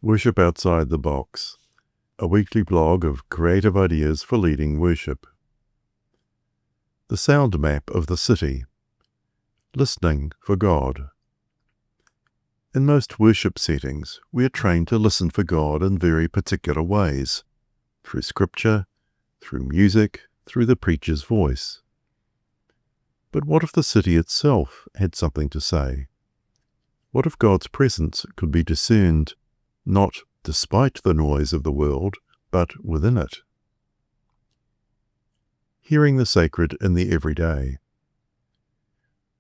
Worship Outside the Box, a weekly blog of creative ideas for leading worship. The sound map of the city. Listening for God. In most worship settings, we are trained to listen for God in very particular ways, through scripture, through music, through the preacher's voice. But what if the city itself had something to say? What if God's presence could be discerned, not despite the noise of the world, but within it? Hearing the sacred in the everyday.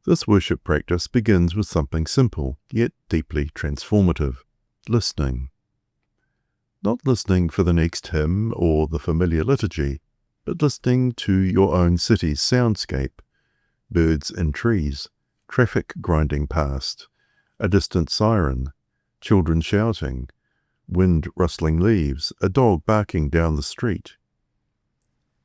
This worship practice begins with something simple, yet deeply transformative: listening. Not listening for the next hymn or the familiar liturgy, but listening to your own city's soundscape: birds in trees, traffic grinding past, a distant siren, children shouting, wind rustling leaves, a dog barking down the street.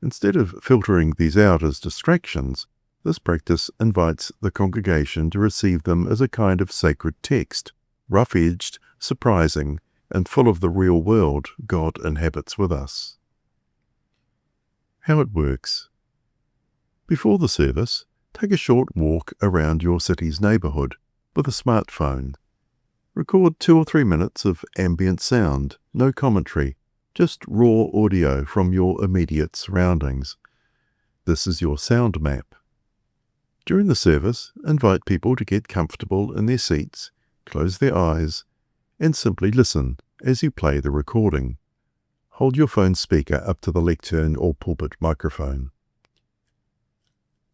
Instead of filtering these out as distractions, this practice invites the congregation to receive them as a kind of sacred text, rough-edged, surprising, and full of the real world God inhabits with us. How it works. Before the service, take a short walk around your city's neighborhood with a smartphone. Record 2 or 3 minutes of ambient sound, no commentary, just raw audio from your immediate surroundings. This is your sound map. During the service, invite people to get comfortable in their seats, close their eyes, and simply listen as you play the recording. Hold your phone speaker up to the lectern or pulpit microphone.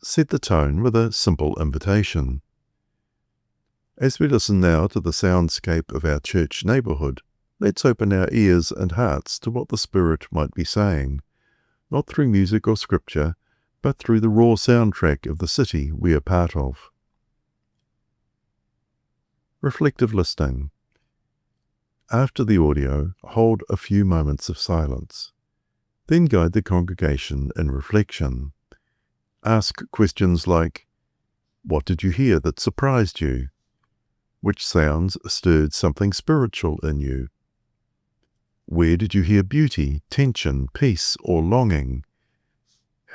Set the tone with a simple invitation. As we listen now to the soundscape of our church neighborhood, let's open our ears and hearts to what the Spirit might be saying, not through music or scripture, but through the raw soundtrack of the city we are part of. Reflective listening. After the audio, hold a few moments of silence. Then guide the congregation in reflection. Ask questions like, what did you hear that surprised you? Which sounds stirred something spiritual in you? Where did you hear beauty, tension, peace, or longing?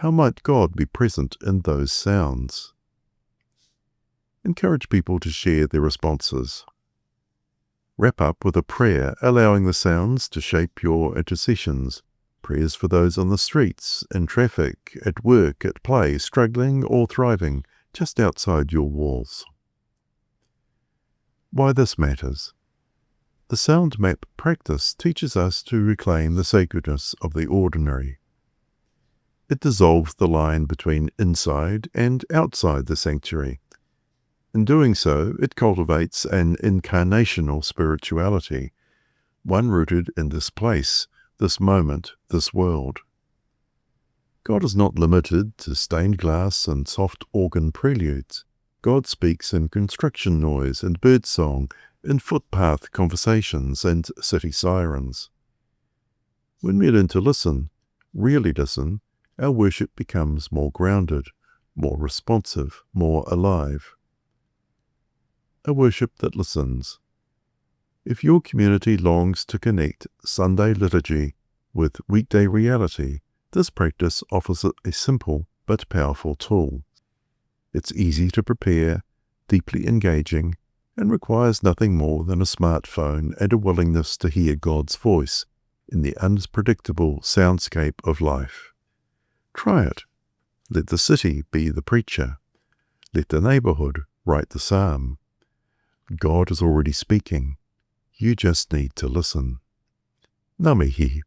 How might God be present in those sounds? Encourage people to share their responses. Wrap up with a prayer, allowing the sounds to shape your intercessions. Prayers for those on the streets, in traffic, at work, at play, struggling or thriving, just outside your walls. Why this matters. The sound map practice teaches us to reclaim the sacredness of the ordinary. It dissolves the line between inside and outside the sanctuary. In doing so, it cultivates an incarnational spirituality, one rooted in this place, this moment, this world. God is not limited to stained glass and soft organ preludes. God speaks in construction noise and birdsong, in footpath conversations and city sirens. When we learn to listen, really listen, our worship becomes more grounded, more responsive, more alive. A worship that listens. If your community longs to connect Sunday liturgy with weekday reality, this practice offers a simple but powerful tool. It's easy to prepare, deeply engaging, and requires nothing more than a smartphone and a willingness to hear God's voice in the unpredictable soundscape of life. Try it. Let the city be the preacher. Let the neighborhood write the psalm. God is already speaking. You just need to listen. Ngā mihi.